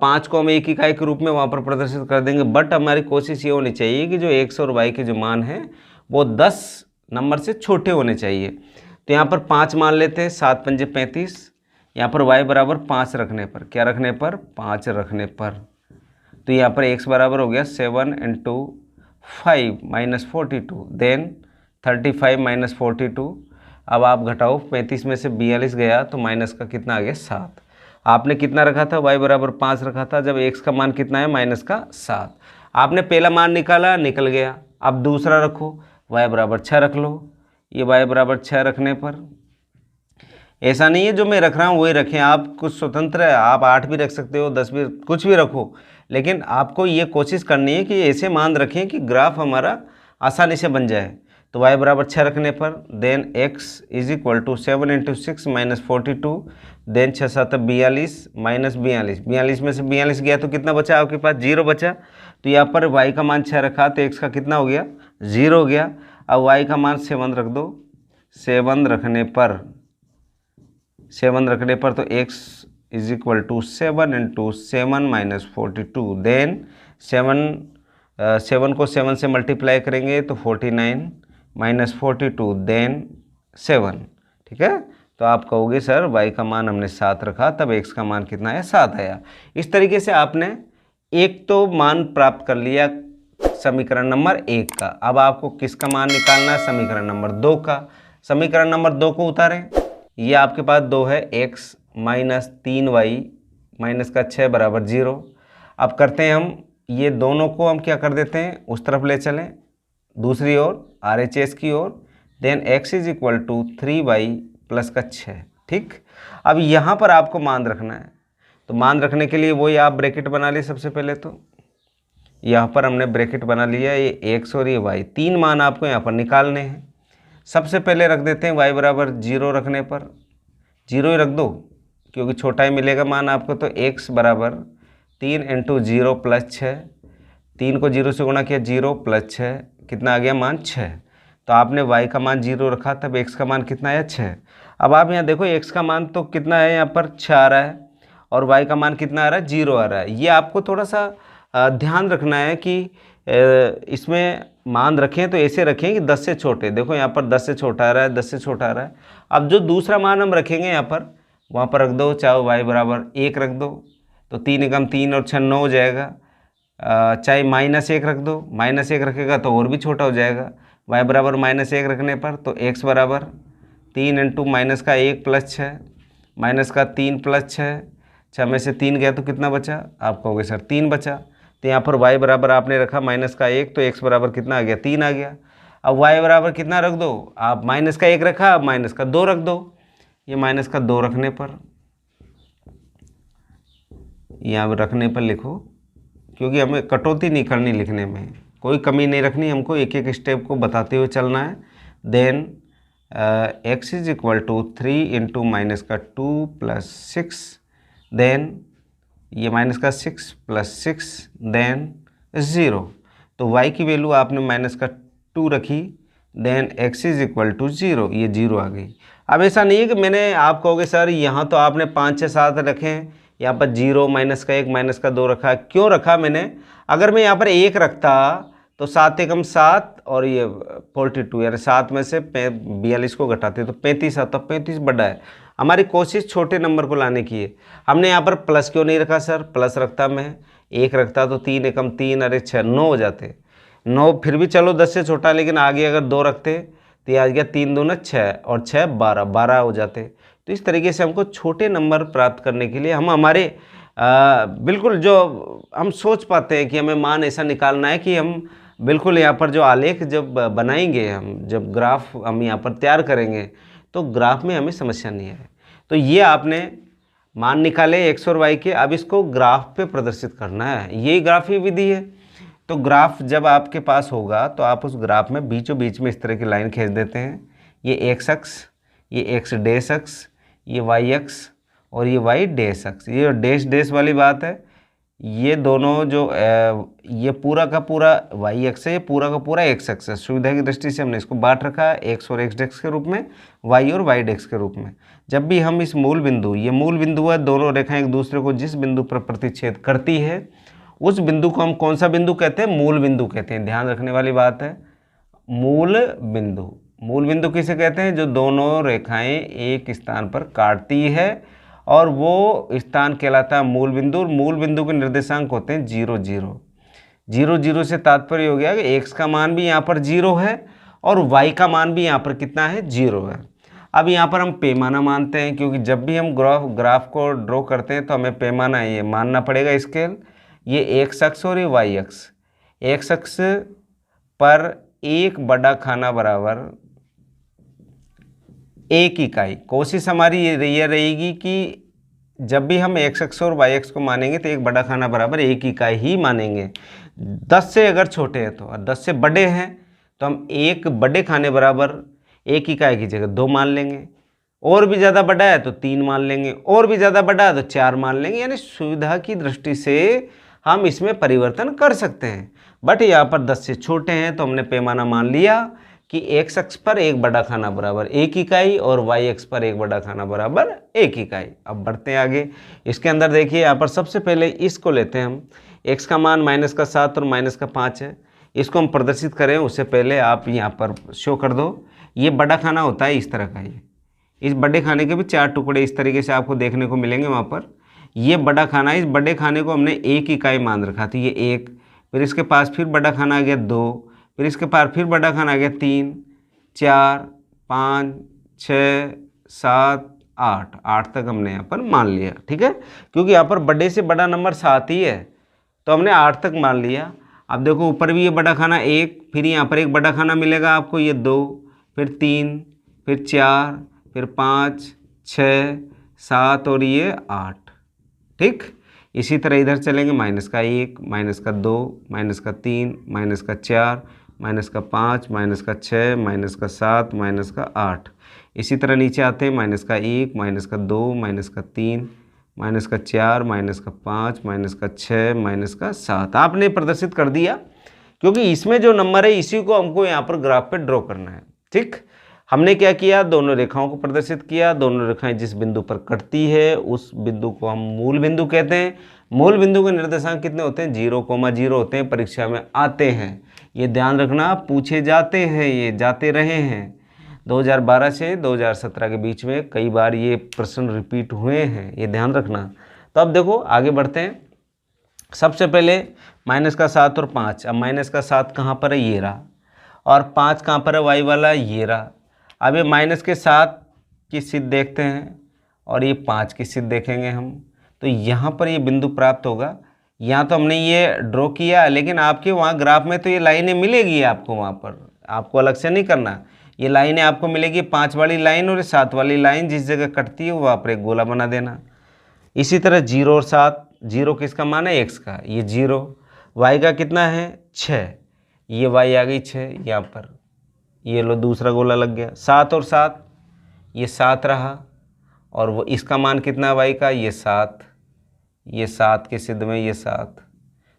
5 को हम 1 इकाई के रूप में वहाँ पर प्रदर्शित कर देंगे। बट हमारी कोशिश ये होनी चाहिए कि जो x और y के जो मान हैं वो 10 नंबर से छोटे होने चाहिए। तो यहाँ पर 5 मान लेते हैं, 7 पंजे 35। यहाँ पर y बराबर 5 रखने पर, क्या रखने पर? 5 रखने पर, तो यहाँ पर x बराबर हो गया 7 इंटू 5 माइनस 42, देन 35 माइनस 42। अब आप घटाओ, 35 में से 42 गया तो माइनस का कितना आ गया? 7। आपने कितना रखा था? y बराबर 5 रखा था, जब x का मान कितना है? माइनस का 7। आपने पहला मान निकाला, निकल गया। अब दूसरा रखो, y बराबर 6 रख लो। ये y बराबर 6 रखने पर, ऐसा नहीं है जो मैं रख रहा हूँ वही रखें, आप कुछ स्वतंत्र है, आप 8 भी रख सकते हो, 10 भी, कुछ भी रखो, लेकिन आपको ये कोशिश करनी है कि ऐसे मान रखें कि ग्राफ हमारा आसानी से बन जाए। तो y बराबर 6 रखने पर, then x is equal to 7 into 6 minus 42, then 6 7 42 minus 42। 42 में से 42 गया तो कितना बचा? आपके पास 0 बचा। तो यहाँ पर y का मान 6 रखा तो x का कितना हो गया? 0 हो गया। अब y का मान 7 रख दो। 7 रखने पर तो x is equal to 7 into 7 minus 42, then 7 को 7 से मल्टीप्लाई करेंगे तो 49 माइनस 42, देन 7। ठीक है। तो आप कहोगे सर y का मान हमने 7 रखा तब x का मान कितना है? 7 आया। इस तरीके से आपने एक तो मान प्राप्त कर लिया समीकरण नंबर 1 का। अब आपको किसका मान निकालना है? समीकरण नंबर 2 का। समीकरण नंबर 2 को उतारें। ये आपके पास 2 है, x माइनस 3y माइनस का 6 बराबर 0। अब करते हैं हम ये दोनों को हम क्या कर देते हैं? उस तरफ ले चलें, दूसरी ओर RHS की ओर। Then x is equal to 3y plus का 6। ठीक। अब यहाँ पर आपको मान रखना है, तो मान रखने के लिए वही आप ब्रैकेट बना लिए। सबसे पहले तो यहाँ पर हमने ब्रैकेट बना लिया, ये x और ये y, 3 मान आपको यहाँ पर निकालने हैं। सबसे पहले रख देते हैं y बराबर 0 रखने पर 0 ही रख दो क्योंकि छोटा ही मिलेगा मान आपको। तो x बराबर 3 इंटू 0 प्लस 6, 3 को 0 से गुणा किया, 0 प्लस 6, कितना आ गया मान? 6। तो आपने y का मान 0 रखा तब x का मान कितना आया? 6। अब आप यहाँ देखो x का मान तो कितना है? यहाँ पर 6 आ रहा है, और y का मान कितना आ रहा है? 0 आ रहा है। ये आपको थोड़ा सा ध्यान रखना है कि इसमें मान रखें तो ऐसे रखें कि 10 से छोटे। देखो यहाँ पर 10 से छोटा आ रहा है, 10 से छोटा आ रहा है। अब जो दूसरा मान हम रखेंगे यहाँ पर, वहाँ पर रख दो, चाहे y बराबर 1 रख दो, तो 3 एकम 3 और 6 9 हो जाएगा। चाहे -1 रख दो, -1 रखेगा तो और भी छोटा हो जाएगा। y बराबर -1 रखने पर तो x बराबर 3 इंटू माइनस का 1 प्लस 6 माइनस का 3 प्लस 6, 6 में से 3 गया तो कितना बचा? आप कहोगे सर 3 बचा। तो यहाँ पर y बराबर आपने रखा -1, तो x बराबर कितना आ गया? 3 आ गया। अब y बराबर कितना रख दो? आप -1 रखा, अब -2 रख दो। ये -2 रखने पर, यहाँ रखने पर लिखो, क्योंकि हमें कटौती नहीं करनी लिखने में, कोई कमी नहीं रखनी, हमको एक एक स्टेप को बताते हुए चलना है। Then x is equal to 3 into -2 plus 6, then ये -6 प्लस 6, देन 0। तो y की वैल्यू आपने -2 रखी, then x is equal to 0, ये 0 आ गई। अब ऐसा नहीं है कि मैंने, आप कहोगे सर यहाँ तो आपने 5 6 7 रखे हैं, यहाँ पर 0 -1 -2 रखा। क्यों रखा मैंने? अगर मैं यहाँ पर 1 रखता तो 7 एकम 7 और ये 42, यानी 7 में से 42 को घटाते तो 35 आता। 35 बड़ा है। हमारी कोशिश छोटे नंबर को लाने की है। हमने यहाँ पर प्लस क्यों नहीं रखा सर? प्लस रखता मैं, 1 रखता तो 3 एकम 3, अरे 6 9 हो जाते। 9 फिर भी चलो 10 से छोटा, लेकिन आगे अगर 2 रखते तो ये आ गया 3 दूना 6 और 6 12, 12 हो जाते। तो इस तरीके से हमको छोटे नंबर प्राप्त करने के लिए हम हमारे बिल्कुल जो हम सोच पाते हैं कि हमें मान ऐसा निकालना है कि हम बिल्कुल यहाँ पर जो आलेख जब बनाएंगे, हम जब ग्राफ हम यहाँ पर तैयार करेंगे तो ग्राफ में हमें समस्या नहीं है। तो ये आपने मान निकाले x और y के, अब इसको ग्राफ पे प्रदर्शित करना है। यही ग्राफीय विधि है। तो ग्राफ जब आपके पास होगा तो आप उस ग्राफ में बीचों बीच में इस तरह की लाइन खींच देते हैं। ये x अक्ष, ये x डैश अक्ष, ये y अक्ष और ये y डैश अक्ष। ये डैश डैश वाली बात है। ये दोनों जो ये पूरा का पूरा y अक्ष है, ये पूरा का पूरा x अक्ष है। सुविधा की दृष्टि से हमने इसको बांट रखा है x और x डैश के रूप में, y और y डैश के रूप में। जब भी हम इस मूल बिंदु, ये मूल बिंदु है, दोनों रेखाएं एक दूसरे को जिस बिंदु पर प्रतिच्छेद करती है उस बिंदु को हम कौन सा बिंदु कहते हैं? मूल बिंदु कहते हैं। ध्यान रखने वाली बात है, मूल बिंदु। मूल बिंदु किसे कहते हैं? जो दोनों रेखाएं एक स्थान पर काटती है और वो स्थान कहलाता है मूल बिंदु। और मूल बिंदु के निर्देशांक होते हैं 0 0। 0 0 से तात्पर्य हो गया कि x का मान भी यहाँ पर 0 है और y का मान भी यहाँ पर कितना है? 0 है। अब यहाँ पर हम पैमाना मानते हैं, क्योंकि जब भी हम ग्राफ को ड्रॉ करते हैं तो हमें पैमाना ये मानना पड़ेगा, स्केल। ये x अक्ष और ये y अक्ष। x अक्ष पर एक बड़ा खाना बराबर 1 इकाई। कोशिश हमारी ये रहेगी कि जब भी हम x अक्ष और y अक्ष को मानेंगे तो एक बड़ा खाना बराबर 1 इकाई ही मानेंगे। 10 से अगर छोटे हैं तो, और 10 से बड़े हैं तो हम एक बड़े खाने बराबर 1 इकाई की जगह 2 मान लेंगे। और भी ज़्यादा बड़ा है तो 3 मान लेंगे, और भी ज़्यादा बड़ा है तो 4 मान लेंगे। यानी सुविधा की दृष्टि से हम इसमें परिवर्तन कर सकते हैं। बट यहाँ पर 10 से छोटे हैं तो हमने पैमाना मान लिया कि x अक्ष पर एक बड़ा खाना बराबर 1 इकाई और y अक्ष पर एक बड़ा खाना बराबर 1 इकाई। अब बढ़ते हैं आगे। इसके अंदर देखिए, यहाँ पर सबसे पहले इसको लेते हैं हम। x का मान -7 और -5 है। इसको हम प्रदर्शित करें उससे पहले आप यहाँ पर शो कर दो। ये बड़ा खाना होता है इस तरह का। ये इस बड़े खाने के भी 4 टुकड़े इस तरीके से आपको देखने को मिलेंगे वहाँ पर। ये बड़ा खाना, इस बड़े खाने को हमने 1 इकाई मान रखा था, ये 1। फिर इसके पास फिर बड़ा खाना आ गया 2, फिर इसके पास फिर बड़ा खाना आ गया 3 4 5 6 7 8। 8 तक हमने यहाँ पर मान लिया, ठीक है। क्योंकि यहाँ पर बड़े से बड़ा नंबर 7 ही है तो हमने 8 तक मान लिया। अब देखो ऊपर भी ये बड़ा खाना 1, फिर यहाँ पर एक बड़ा खाना मिलेगा आपको, ये 2, फिर 3, फिर 4, फिर 5 6 7 और ये 8, ठीक। इसी तरह इधर चलेंगे, -1 -2 -3 -4 -5 -6 -7 -8। इसी तरह नीचे आते हैं, -1 -2 -3 -4 -5 -6 आपने प्रदर्शित कर दिया, क्योंकि इसमें जो नंबर है इसी को हमको यहाँ पर ग्राफ पे ड्रॉ करना है, ठीक। हमने क्या किया? दोनों रेखाओं को प्रदर्शित किया। दोनों रेखाएं जिस बिंदु पर कटती है उस बिंदु को हम मूल बिंदु कहते हैं। मूल बिंदु के निर्देशांक कितने होते हैं? 0,0 होते हैं, परीक्षा में आते हैं। ये ध्यान रखना, पूछे जाते हैं, ये जाते रहे हैं। 2012 से 2017 के बीच में कई बार ये प्रश्न रिपीट हुए हैं, ये ध्यान रखना। तो अब देखो आगे बढ़ते हैं। सबसे पहले -7 और 5। अब -7 कहाँ पर है? ये रहा। और 5 कहाँ पर है? वाई वाला ये रहा। अब ये -7 की सिद्ध देखते हैं और ये 5 की सिद्ध देखेंगे हम। तो यहाँ पर ये बिंदु प्राप्त होगा। यहाँ तो हमने ये ड्रॉ किया, लेकिन आपके वहाँ ग्राफ में तो ये लाइनें मिलेगी आपको, वहाँ पर आपको अलग से नहीं करना। ये लाइनें आपको मिलेगी, 5 वाली लाइन और 7 वाली लाइन जिस जगह कटती है वहाँ पर एक गोला बना देना। इसी तरह 0 और 7, 0 किसका मान है? x का, ये 0। y का कितना है? 6, ये y आ गई 6 यहाँ पर, ये लो दूसरा गोला लग गया। 7 और 7, ये 7 रहा। और वो इसका मान कितना है y का? ये 7, ये 7 के सिद्ध में ये 7।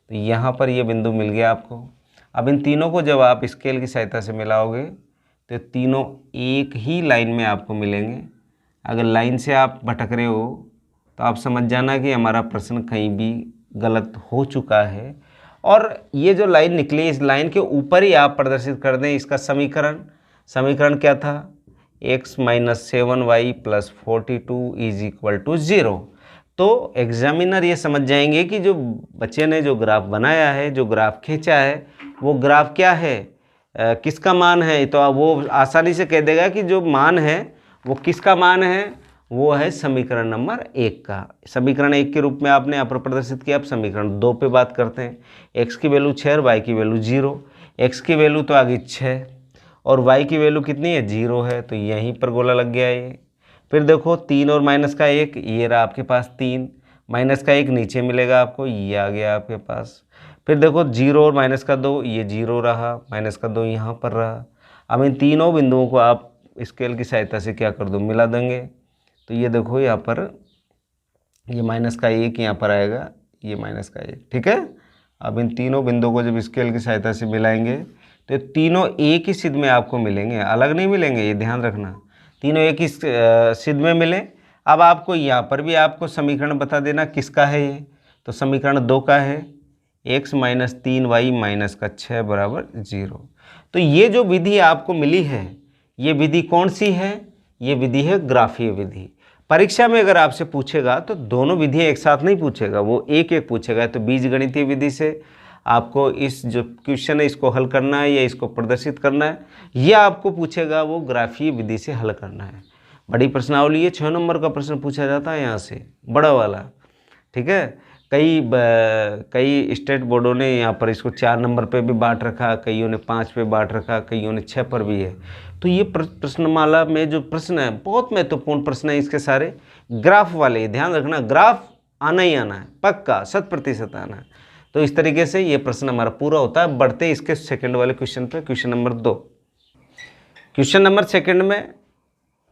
तो यहाँ पर ये बिंदु मिल गया आपको। अब इन तीनों को जब आप स्केल की सहायता से मिलाओगे तो तीनों एक ही लाइन में आपको मिलेंगे। अगर लाइन से आप भटक रहे हो तो आप समझ जाना कि हमारा प्रश्न कहीं भी गलत हो चुका है। और ये जो लाइन निकली, इस लाइन के ऊपर ही आप प्रदर्शित कर दें इसका समीकरण। समीकरण क्या था? x - 7y + 42 = 0। तो एग्जामिनर ये समझ जाएंगे कि जो बच्चे ने जो ग्राफ बनाया है, जो ग्राफ खींचा है, वो ग्राफ क्या है, किसका मान है। तो वो आसानी से कह देगा कि जो मान है वो किसका मान है, वो है समीकरण नंबर 1 का। समीकरण 1 के रूप में आपने यहाँ पर प्रदर्शित किया। अब समीकरण 2 पे बात करते हैं। x की वैल्यू 6 और y की वैल्यू 0। x की वैल्यू तो आ गई 6 और y की वैल्यू कितनी है? 0 है, तो यहीं पर गोला लग गया ये। फिर देखो 3 और -1, ये रहा आपके पास 3, -1 नीचे मिलेगा आपको, ये आ गया आपके पास। फिर देखो 0 और -2, ये 0 रहा, -2 यहाँ पर रहा। अब इन तीनों बिंदुओं को आप स्केल की सहायता से क्या कर दो? मिला देंगे। तो ये देखो यहाँ पर ये -1 यहाँ पर आएगा, ये -1, ठीक है। अब इन तीनों बिंदुओं को जब स्केल की सहायता से मिलाएंगे तो तीनों एक ही सिद्ध में आपको मिलेंगे, अलग नहीं मिलेंगे, ये ध्यान रखना। तीनों एक ही सिद्ध में मिले। अब आपको यहाँ पर भी आपको समीकरण बता देना किसका है ये। तो समीकरण 2 का है, x - 3y - 6 = 0। तो ये जो विधि आपको मिली है, ये विधि कौन सी है? ये विधि है ग्राफीय विधि। परीक्षा में अगर आपसे पूछेगा तो दोनों विधियाँ एक साथ नहीं पूछेगा, वो एक एक पूछेगा। तो बीजगणितीय विधि से आपको इस जो क्वेश्चन है इसको हल करना है या इसको प्रदर्शित करना है, या आपको पूछेगा वो ग्राफीय विधि से हल करना है। बड़ी प्रश्नावली है, 6 नंबर का प्रश्न पूछा जाता है यहाँ से, बड़ा वाला, ठीक है। कई स्टेट बोर्डों ने यहाँ पर इसको 4 नंबर पे भी बांट रखा, कईयों ने 5 पे बांट रखा, कईयों ने 6 पर भी है। तो ये प्रश्नमाला में जो प्रश्न है बहुत महत्वपूर्ण प्रश्न है इसके सारे, ग्राफ वाले। ध्यान रखना, ग्राफ आना ही आना है, पक्का 100% आना है। तो इस तरीके से ये प्रश्न हमारा पूरा होता है। बढ़ते इसके सेकंड वाले क्वेश्चन पे, क्वेश्चन नंबर 2। क्वेश्चन नंबर 2 में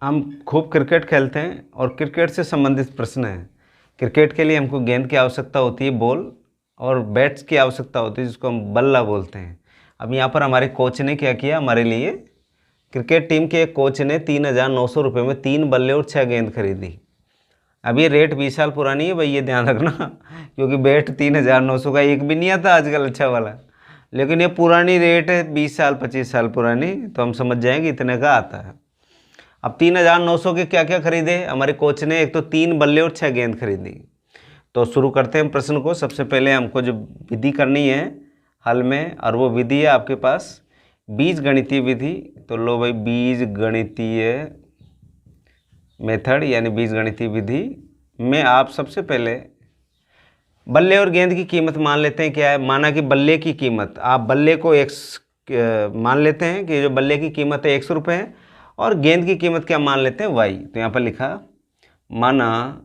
हम खूब क्रिकेट खेलते हैं और क्रिकेट से संबंधित प्रश्न है। क्रिकेट के लिए हमको गेंद की आवश्यकता होती है, बॉल, और बैट्स की आवश्यकता होती है जिसको हम बल्ला बोलते हैं। अब यहाँ पर हमारे कोच ने क्या किया, हमारे लिए क्रिकेट टीम के एक कोच ने 3,900 रुपये में 3 बल्ले और 6 गेंद खरीदी। अब ये रेट 20 साल पुरानी है भाई, ये ध्यान रखना, क्योंकि बैट 3,900 का एक भी नहीं आता आजकल अच्छा वाला, लेकिन ये पुरानी रेट है, 20 साल 25 साल पुरानी, तो हम समझ जाएंगे इतने का आता है। अब 3,900 के क्या क्या खरीदे हमारे कोच ने? एक तो 3 बल्ले और 6 गेंद खरीदी। तो शुरू करते हैं प्रश्न को। सबसे पहले हमको जो विधि करनी है हल में, और वो विधि है आपके पास बीजगणितीय विधि। तो लो भाई, बीजगणितीय मेथड यानी बीजगणितीय विधि में आप सबसे पहले बल्ले और गेंद की कीमत मान लेते हैं। क्या है? माना कि बल्ले की कीमत, आप बल्ले को x मान लेते हैं कि जो बल्ले की कीमत है 100 रुपये है, और गेंद की कीमत क्या मान लेते हैं? y। तो यहाँ पर लिखा, माना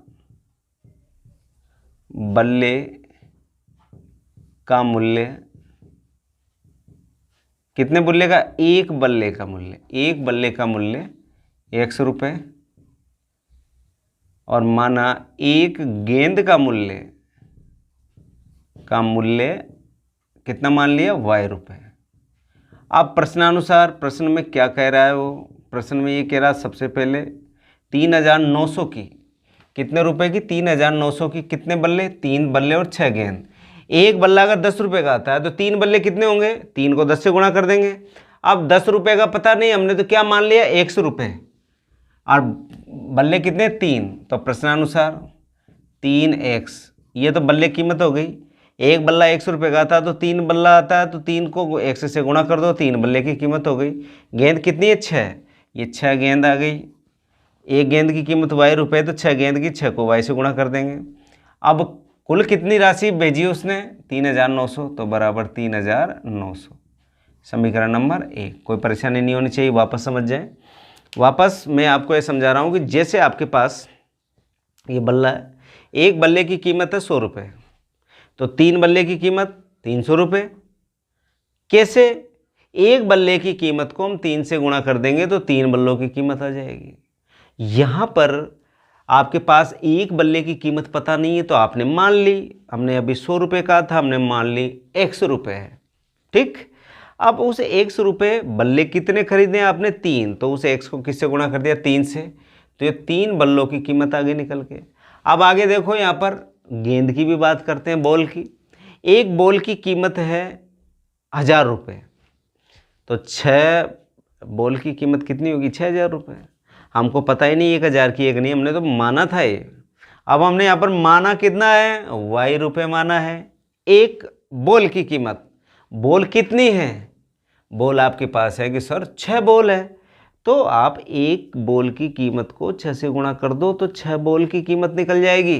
बल्ले का मूल्य, कितने बल्ले का? एक बल्ले का मूल्य, एक बल्ले का मूल्य 100 रुपये, और माना एक गेंद का मूल्य कितना मान लिया? y रुपये। अब प्रश्नानुसार प्रश्न में क्या कह रहा है वो? प्रश्न में ये कह रहा है सबसे पहले 3,900 की कितने रुपए की? 3,900 की। कितने बल्ले? 3 बल्ले और 6 गेंद। एक बल्ला अगर 10 रुपए का आता है तो 3 बल्ले कितने होंगे? 3 को 10 से गुणा कर देंगे। अब 10 रुपए का पता नहीं, हमने तो क्या मान लिया? 100 रुपये। और बल्ले कितने? 3। तो प्रश्नानुसार 3x, ये तो बल्ले कीमत हो गई। एक बल्ला 100 रुपये का आता तो 3 बल्ला आता है तो 3 को 100 से गुणा कर दो, 3 बल्ले की कीमत हो गई। गेंद कितनी है? 6। ये 6 गेंद आ गई। एक गेंद की कीमत y रुपये, तो 6 गेंद की 6 को y से गुणा कर देंगे। अब कुल कितनी राशि भेजी उसने? 3,900, तो बराबर 3,900। समीकरण नंबर 1। कोई परेशानी नहीं होनी चाहिए, वापस समझ जाए। वापस मैं आपको ये समझा रहा हूँ कि जैसे आपके पास ये बल्ला है, एक बल्ले की कीमत है 100 रुपये, तो 3 बल्ले की कीमत 300 रुपये। कैसे? एक बल्ले की कीमत को हम 3 से गुणा कर देंगे तो 3 बल्लों की कीमत आ जाएगी। यहाँ पर आपके पास एक बल्ले की कीमत पता नहीं है तो आपने मान ली, हमने अभी 100 रुपये कहा था, हमने मान ली 100 रुपये है। ठीक। अब उस 100 रुपये बल्ले कितने खरीदे आपने? 3, तो उस 100 को किससे गुणा कर दिया? 3 से, तो ये 3 बल्लों की कीमत आगे निकल के। अब आगे देखो, यहाँ पर गेंद की भी बात करते हैं, बॉल की। एक बॉल की कीमत है 1000 रुपये, तो 6 बॉल की कीमत कितनी होगी? 6,000 रुपये। हमको पता ही नहीं 1,000 की एक नहीं, हमने तो माना था ये। अब हमने यहाँ पर माना कितना है? y रुपये माना है। एक बॉल की कीमत, बॉल कितनी है? बॉल आपके पास है कि सर 6 बॉल है, तो आप एक बॉल की कीमत को 6 से गुणा कर दो तो 6 बॉल की कीमत निकल जाएगी,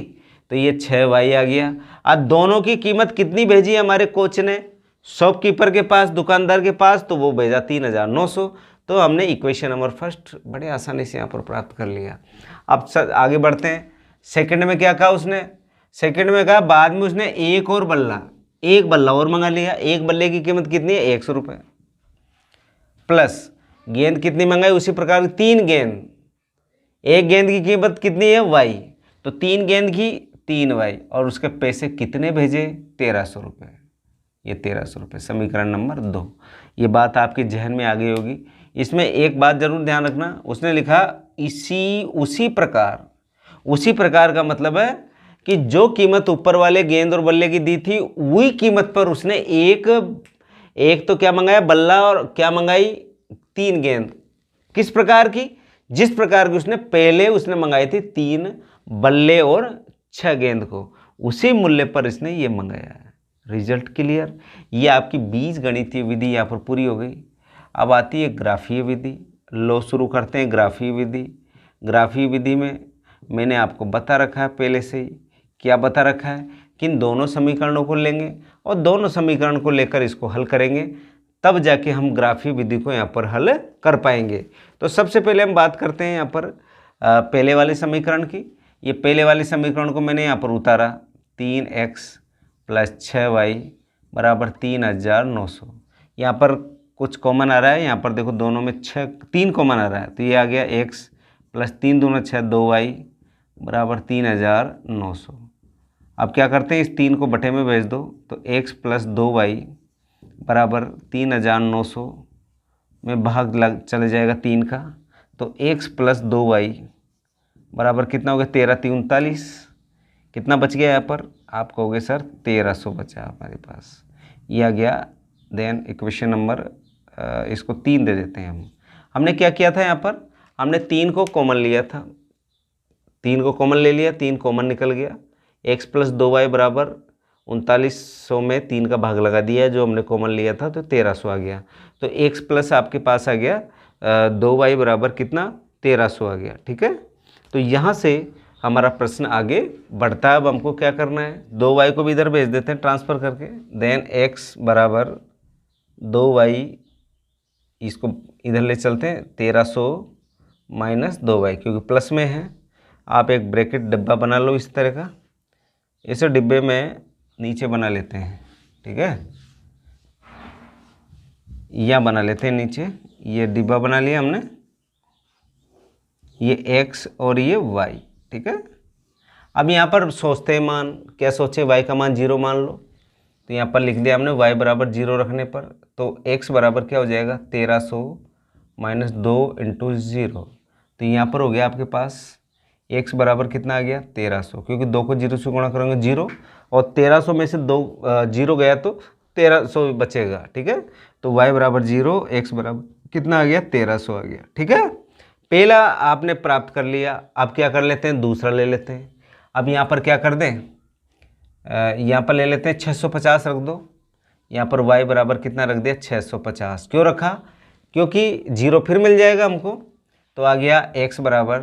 तो ये 6y आ गया। अब दोनों की कीमत कितनी भेजी हमारे कोच ने? शॉपकीपर के पास, दुकानदार के पास, तो वो भेजा 3,900। तो हमने इक्वेशन नंबर फर्स्ट बड़े आसानी से यहाँ पर प्राप्त कर लिया। अब आगे बढ़ते हैं। सेकंड में क्या कहा उसने? सेकंड में कहा बाद में उसने एक बल्ला और मंगा लिया। एक बल्ले की कीमत कितनी है? 100 रुपये। प्लस गेंद कितनी मंगाई? उसी प्रकार 3 गेंद। एक गेंद की कीमत कितनी है? y, तो 3 गेंद की 3y, और उसके पैसे कितने भेजे? 1,300 रुपये। ये 1,300 रुपये। समीकरण नंबर 2। ये बात आपके जहन में आ गई होगी। इसमें एक बात जरूर ध्यान रखना, उसने लिखा उसी प्रकार का मतलब है कि जो कीमत ऊपर वाले गेंद और बल्ले की दी थी, वही कीमत पर उसने एक तो क्या मंगाया? बल्ला, और क्या मंगाई? 3 गेंद। किस प्रकार की? जिस प्रकार की उसने पहले मंगाई थी 3 बल्ले और 6 गेंद को, उसी मूल्य पर इसने ये मंगाया है। Result clear. ये आपकी बीजगणितीय विधि यहाँ पर पूरी हो गई। अब आती है ग्राफीय विधि। लो शुरू करते हैं ग्राफीय विधि। ग्राफीय विधि में मैंने आपको बता रखा है पहले से ही। क्या बता रखा है? कि इन दोनों समीकरणों को लेंगे और दोनों समीकरण को लेकर इसको हल करेंगे, तब जाके हम ग्राफीय विधि को यहाँ पर हल कर पाएंगे। तो सबसे पहले हम बात करते हैं यहाँ पर पहले वाले समीकरण की। ये पहले वाले समीकरण को मैंने यहाँ पर उतारा, 3x + 6y बराबर 3,900। यहाँ पर कुछ कॉमन आ रहा है, यहाँ पर देखो दोनों में 3 कॉमन आ रहा है, तो ये आ गया x + 3 दूना 6 2y बराबर 3,900। अब क्या करते हैं, इस 3 को बटे में भेज दो, तो x + 2y बराबर 3,900 में भाग चले जाएगा 3 का, तो x + 2y बराबर कितना हो गया? 13 × 3 = 39। कितना बच गया यहाँ पर? आप कहोगे सर 1,300 बचा हमारे पास, ये आ गया। देन इक्वेशन नंबर इसको 3 दे देते हैं हम। हमने क्या किया था यहाँ पर? हमने 3 को कॉमन लिया था, 3 को कॉमन ले लिया, 3 कॉमन निकल गया। x + 2y बराबर 3900 में 3 का भाग लगा दिया जो हमने कॉमन लिया था, तो 1,300 आ गया। तो x प्लस आपके पास आ गया 2y बराबर कितना? 1,300 आ गया। ठीक है, तो यहाँ से हमारा प्रश्न आगे बढ़ता है। अब हमको क्या करना है? 2y को भी इधर भेज देते हैं ट्रांसफ़र करके। देन x बराबर 2y, इसको इधर ले चलते हैं, 1,300 - 2y, क्योंकि प्लस में है। आप एक ब्रैकेट डब्बा बना लो इस तरह का, इसे डिब्बे में नीचे बना लेते हैं। ठीक है, या बना लेते हैं नीचे, ये डिब्बा बना लिया हमने, ये x और ये y। ठीक है, अब यहाँ पर सोचते हैं मान, क्या सोचे? y का मान 0 मान लो, तो यहाँ पर लिख दिया हमने y बराबर 0 रखने पर, तो x बराबर क्या हो जाएगा? 1,300 - 2 × 0, तो यहाँ पर हो गया आपके पास x बराबर कितना आ गया 1300, क्योंकि 2 को 0 से गुणा करेंगे 0, और 1300 में से 2 0 गया तो 1300 बचेगा। ठीक है, तो y बराबर 0, x बराबर कितना आ गया 1300 आ गया। ठीक है, पहला आपने प्राप्त कर लिया। अब क्या कर लेते हैं, दूसरा ले लेते हैं। अब यहाँ पर क्या कर दें, यहाँ पर ले लेते हैं 650 रख दो। यहाँ पर y बराबर कितना रख दिया 650। क्यों रखा, क्योंकि 0 फिर मिल जाएगा हमको। तो आ गया x बराबर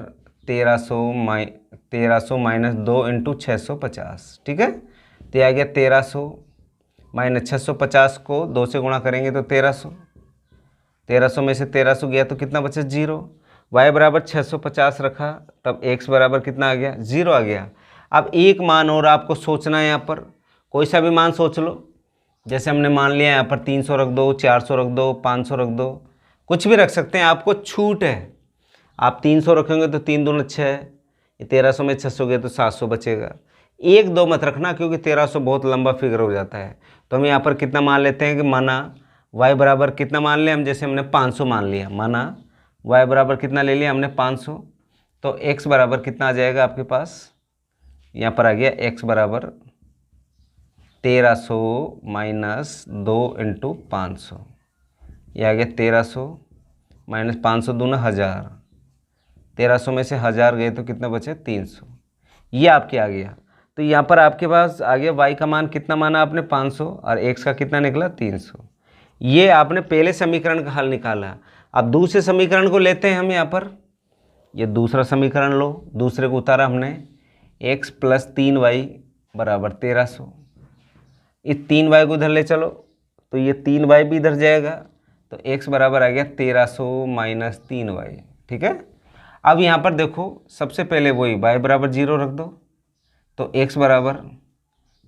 1300 माइनस 2 इंटू 650। ठीक है, तो आ गया 1300 माइनस 650 को 2 से गुणा करेंगे तो 1300। 1300 में से 1300 गया तो कितना बचा 0। y बराबर 650 रखा, तब x बराबर कितना आ गया 0 आ गया। अब एक मान और आपको सोचना है, यहाँ पर कोई सा भी मान सोच लो। जैसे हमने मान लिया यहाँ पर 300 रख दो, 400 रख दो, 500 रख दो, कुछ भी रख सकते हैं, आपको छूट है। आप 300 रखेंगे तो 3 दूनी 6, 1300 में 600 गए तो 700 बचेगा। 1 2 मत रखना, क्योंकि 1300 बहुत लंबा फिगर हो जाता है। तो हम यहाँ पर कितना मान लेते हैं कि माना y बराबर कितना मान लिया हम, जैसे हमने 500 मान लिया, माना y बराबर कितना ले लिया हमने 500, तो x बराबर कितना आ जाएगा आपके पास, यहाँ पर आ गया x बराबर 1300 माइनस 2 इंटू 500, यह आ गया 1300 माइनस 500 दूना 1000। 1300 में से 1000 गए तो कितना बचे 300, ये आपके आ गया। तो यहाँ पर आपके पास आ गया y का मान कितना माना आपने 500, और x का कितना निकला 300। ये आपने पहले समीकरण का हल निकाला। अब दूसरे समीकरण को लेते हैं हम। यहाँ पर ये दूसरा समीकरण लो, दूसरे को उतारा हमने, x प्लस 3y बराबर 1300। इस 3y को इधर ले चलो तो ये 3y भी इधर जाएगा, तो x बराबर आ गया 1300 माइनस 3y। ठीक है, अब यहाँ पर देखो सबसे पहले वही y बराबर 0 रख दो, तो x बराबर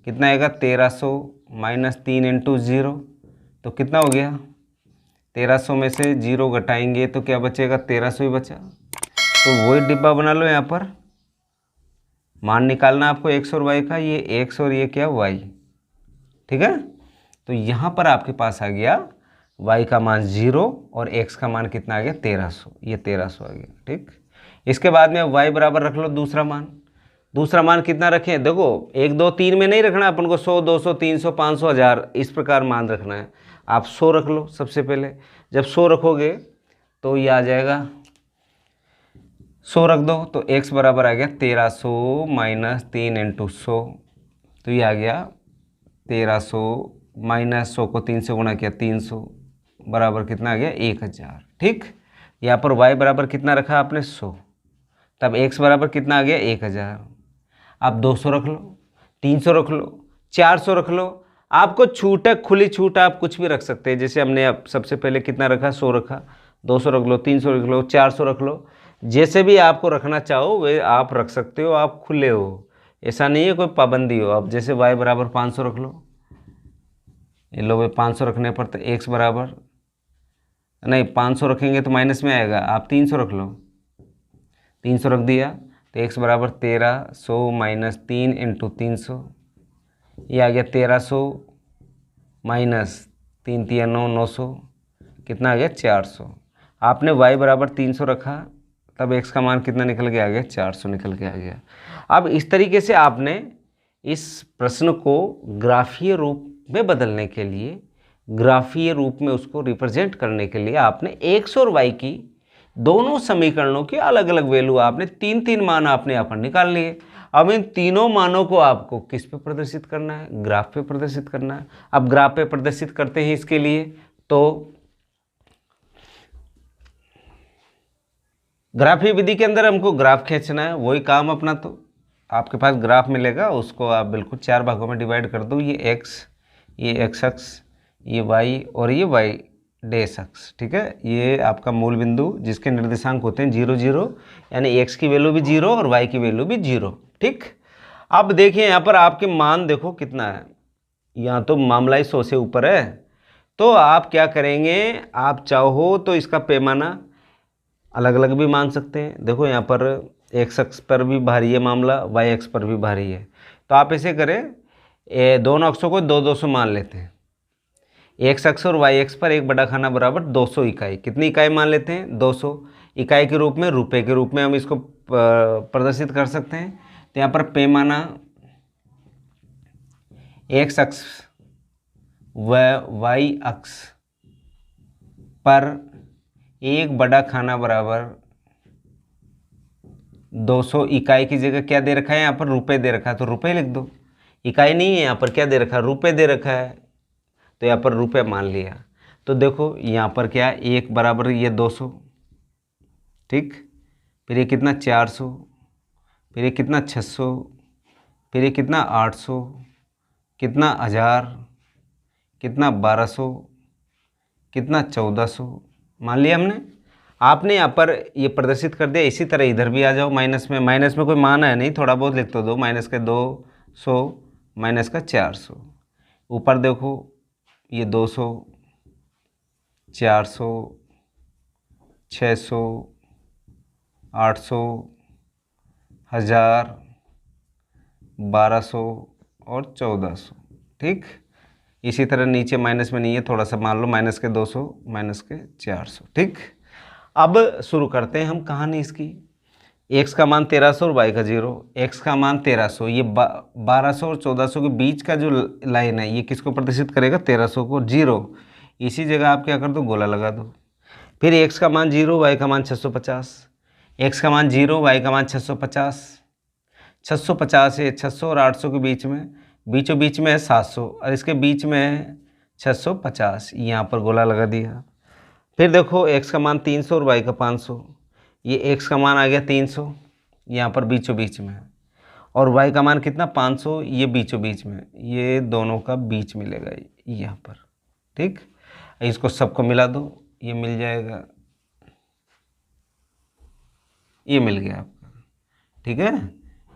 कितना आएगा 1300 माइनस 3 इंटू 0, तो कितना हो गया 1300 में से 0 घटाएंगे तो क्या बचेगा 1300 ही बचा। तो वही डिब्बा बना लो, यहाँ पर मान निकालना आपको x और y का, ये x और ये क्या y। ठीक है, तो यहाँ पर आपके पास आ गया y का मान 0 और x का मान कितना आ गया 1300, ये 1300 आ गया। ठीक, इसके बाद में y बराबर रख लो दूसरा मान। दूसरा मान कितना रखें, देखो 1 2 3 में नहीं रखना अपन को, 100 200 300 500 1000 इस प्रकार मान रखना है। आप 100 रख लो सबसे पहले। जब 100 रखोगे तो ये आ जाएगा, 100 रख दो तो x बराबर आ गया 1300 माइनस 3 इंटू 100, तो ये आ गया 1300 माइनस 100 को 3 से गुणा किया 300 बराबर कितना आ गया 1000। ठीक, यहाँ पर y बराबर कितना रखा आपने 100, तब x बराबर कितना आ गया 1000। आप 200 रख लो, 300 रख लो, 400 रख लो, आपको छूट है, खुली छूट, आप कुछ भी रख सकते हैं। जैसे हमने अब सबसे पहले कितना रखा 100 रखा, 200 रख लो, 300 रख लो, 400 रख लो, जैसे भी आपको रखना चाहो वे आप रख सकते हो, आप खुले हो, ऐसा नहीं है कोई पाबंदी हो। अब जैसे y बराबर 500 रख लो, ये लो भाई 500 रखने पर तो x बराबर नहीं 500 रखेंगे तो माइनस में आएगा, आप 300 रख लो, 300 रख दिया तो x बराबर 1300 माइनस 3 इंटू 300, ये आ गया 1300 माइनस 3 3 9 900, कितना आ गया 400। आपने y बराबर 300 रखा, तब x का मान कितना निकल के आ गया 400 निकल के आ गया। अब इस तरीके से आपने इस प्रश्न को ग्राफीय रूप में बदलने के लिए, ग्राफीय रूप में उसको रिप्रेजेंट करने के लिए आपने x और y की दोनों समीकरणों की अलग अलग वैल्यू आपने 3 मान आपने यहाँ पर निकाल लिए। अब इन तीनों मानों को आपको किस पे प्रदर्शित करना है, ग्राफ पे प्रदर्शित करना है। अब ग्राफ पे प्रदर्शित करते हैं इसके लिए, तो ग्राफीय विधि के अंदर हमको ग्राफ खींचना है, वही काम अपना। तो आपके पास ग्राफ मिलेगा, उसको आप बिल्कुल 4 भागों में डिवाइड कर दो, ये x, ये x अक्ष, ये y और ये y डैश अक्ष। ठीक है, ये आपका मूल बिंदु जिसके निर्देशांक होते हैं 0 0, यानी x की वैल्यू भी 0 और y की वैल्यू भी 0। ठीक, अब देखिए यहाँ पर आपके मान देखो कितना है, यहाँ तो मामला ही 100 से ऊपर है। तो आप क्या करेंगे, आप चाहो तो इसका पैमाना अलग अलग भी मान सकते हैं। देखो यहाँ पर x अक्ष पर भी भारी है मामला, y अक्ष पर भी भारी है, तो आप ऐसे करें दोनों अक्षों को 200 मान लेते हैं। x अक्ष और y अक्ष पर एक बड़ा खाना बराबर 200 इकाई, कितनी इकाई मान लेते हैं 200 इकाई के रूप में, रुपए के रूप में हम इसको प्रदर्शित कर सकते हैं। तो यहाँ पर पैमाना x अक्ष व y अक्ष पर एक बड़ा खाना बराबर 200 इकाई की जगह क्या दे रखा है, यहाँ पर रुपए दे रखा है, तो रुपए लिख दो। इकाई नहीं है, यहाँ पर क्या दे रखा है, रुपए दे रखा है, तो यहाँ पर रुपए मान लिया। तो देखो यहाँ पर क्या है, एक बराबर ये 200, ठीक, फिर ये कितना 400, फिर ये कितना 600, फिर ये कितना 800, कितना 1000, कितना 1200, कितना 1400 मान लिया हमने। आपने यहाँ पर ये प्रदर्शित कर दिया। इसी तरह इधर भी आ जाओ, माइनस में कोई मान है नहीं, थोड़ा बहुत लिख तो दो, माइनस के 200 माइनस का 400। ऊपर देखो ये 200, 400, 600, 800, 1000, 1200 और 1400, ठीक। इसी तरह नीचे माइनस में नहीं है, थोड़ा सा मान लो, माइनस के 200 माइनस के 400, ठीक। अब शुरू करते हैं हम कहानी इसकी। x का मान 1300 और y का 0, x का मान 1300, ये 1200 और 1400 के बीच का जो लाइन है ये किसको प्रदर्शित करेगा, 1300 को, 0। इसी जगह आप क्या कर दो, गोला लगा दो। फिर x का मान 0, y का मान 650, x का मान 0, y का मान 650, 650 है 600 और 800 के बीच में, बीचों बीच में है 700 और इसके बीच में है 650, यहाँ पर गोला लगा दिया। फिर देखो x का मान 300 और y का 500, ये x का मान आ गया 300, यहाँ पर बीचों बीच में है, और y का मान कितना 500, ये बीचों बीच में, ये दोनों का बीच मिलेगा यहाँ पर, ठीक। इसको सबको मिला दो, ये मिल जाएगा, ये मिल गया आपका, ठीक है,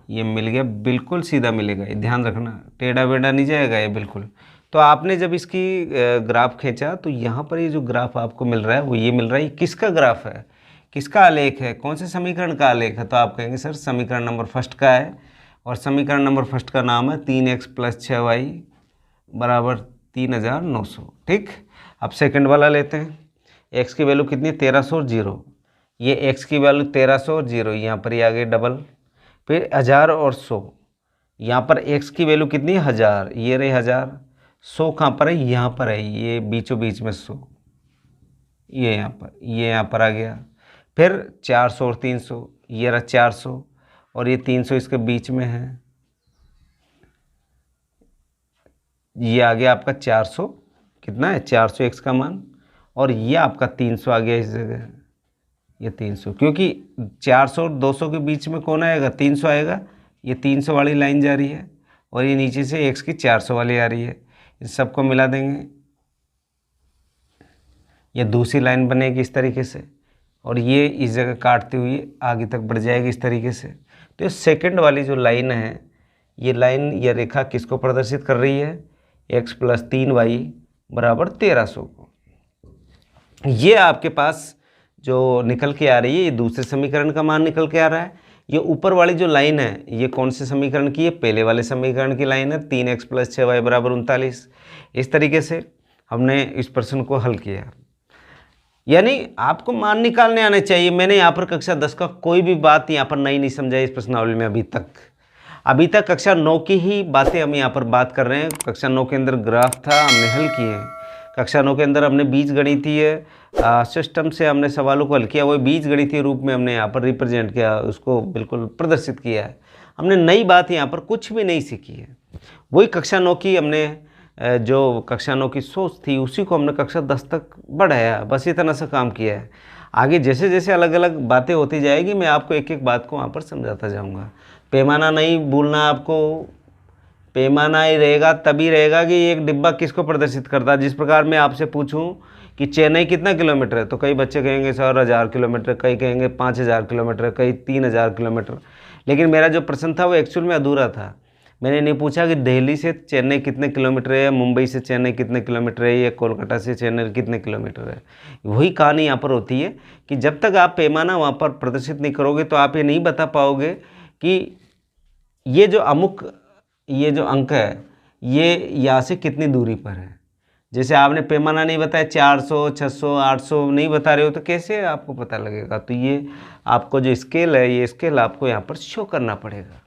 ये मिल गया, बिल्कुल सीधा मिलेगा, ये ध्यान रखना, टेढ़ा बेढ़ा नहीं जाएगा ये बिल्कुल। तो आपने जब इसकी ग्राफ खींचा तो यहाँ पर ये जो ग्राफ आपको मिल रहा है वो ये मिल रहा है, किसका ग्राफ है, किसका आलेख है, कौन से समीकरण का आलेख है। तो आप कहेंगे सर समीकरण नंबर फर्स्ट का है, और समीकरण नंबर फर्स्ट का नाम है 3x + 6y बराबर 3900, ठीक। अब सेकंड वाला लेते हैं। x की वैल्यू कितनी, 1300 और 0, ये x की वैल्यू 1300 और 0, यहाँ पर ये आ गए डबल, फिर 1000 और 100, यहाँ पर x की वैल्यू कितनी है 1000, ये रहे 1000, 100 कहाँ पर है, यहाँ पर है, ये बीचों बीच में 100, ये यहाँ पर आ गया। फिर 400 और 300, ये रहा 400 और ये 300 इसके बीच में है, ये आ गया आपका 400, कितना है 400 x का मान, और ये आपका 300 आ गया इस जगह, ये 300, क्योंकि 400 और 200 के बीच में कौन आएगा, 300 आएगा, ये 300 वाली लाइन जा रही है, और ये नीचे से x की 400 वाली आ रही है, इन सबको मिला देंगे, ये दूसरी लाइन बनेगी इस तरीके से, और ये इस जगह काटते हुए आगे तक बढ़ जाएगी इस तरीके से। तो ये सेकंड वाली जो लाइन है, ये लाइन, ये रेखा किसको प्रदर्शित कर रही है, x + 3y बराबर 1300 को। ये आपके पास जो निकल के आ रही है, ये दूसरे समीकरण का मान निकल के आ रहा है। ये ऊपर वाली जो लाइन है ये कौन से समीकरण की है, पहले वाले समीकरण की लाइन है, 3x + 6y बराबर 39। इस तरीके से हमने इस प्रश्न को हल किया। यानी आपको मान निकालने आने चाहिए। मैंने यहाँ पर कक्षा 10 का कोई भी बात यहाँ पर नहीं समझाई इस प्रश्नावली में अभी तक कक्षा 9 की ही बातें हम यहाँ पर बात कर रहे हैं। कक्षा 9 के अंदर ग्राफ था, हमने हल किए। कक्षा 9 के अंदर हमने बीजगणितीय सिस्टम से हमने सवालों को हल किया, वही बीजगणितीय रूप में हमने यहाँ पर रिप्रेजेंट किया, उसको बिल्कुल प्रदर्शित किया है। हमने नई बात यहाँ पर कुछ भी नहीं सीखी है। वही कक्षा 9 की हमने जो कक्षा 9 की सोच थी उसी को हमने कक्षा 10 तक बढ़ाया, बस इतना सा काम किया है। आगे जैसे जैसे अलग अलग बातें होती जाएगी मैं आपको एक एक बात को वहाँ पर समझाता जाऊँगा। पैमाना नहीं भूलना आपको, पैमाना ही रहेगा तभी रहेगा कि एक डिब्बा किसको प्रदर्शित करता है। जिस प्रकार मैं आपसे पूछूं कि चेन्नई कितना किलोमीटर है तो कई बच्चे कहेंगे सर 1000 किलोमीटर, कई कहेंगे 5000 किलोमीटर, कई 3000 किलोमीटर। लेकिन मेरा जो प्रश्न था वो एक्चुअल में अधूरा था। मैंने नहीं पूछा कि दिल्ली से चेन्नई कितने किलोमीटर है, मुंबई से चेन्नई कितने किलोमीटर है, या कोलकाता से चेन्नई कितने किलोमीटर है। वही कहानी यहाँ पर होती है कि जब तक आप पैमाना वहाँ पर प्रदर्शित नहीं करोगे तो आप ये नहीं बता पाओगे कि ये जो अंक है ये यहाँ से कितनी दूरी पर है। जैसे आपने पैमाना नहीं बताया 400, 600, 800 नहीं बता रहे हो तो कैसे आपको पता लगेगा। तो ये आपको जो स्केल है, ये स्केल आपको यहाँ पर शो करना पड़ेगा।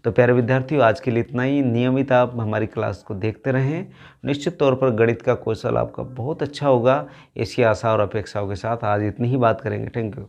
तो प्यारे विद्यार्थियों, आज के लिए इतना ही। नियमित आप हमारी क्लास को देखते रहें। निश्चित तौर पर गणित का कौशल आपका बहुत अच्छा होगा। ऐसी आशा और अपेक्षाओं के साथ आज इतनी ही बात करेंगे। Thank you.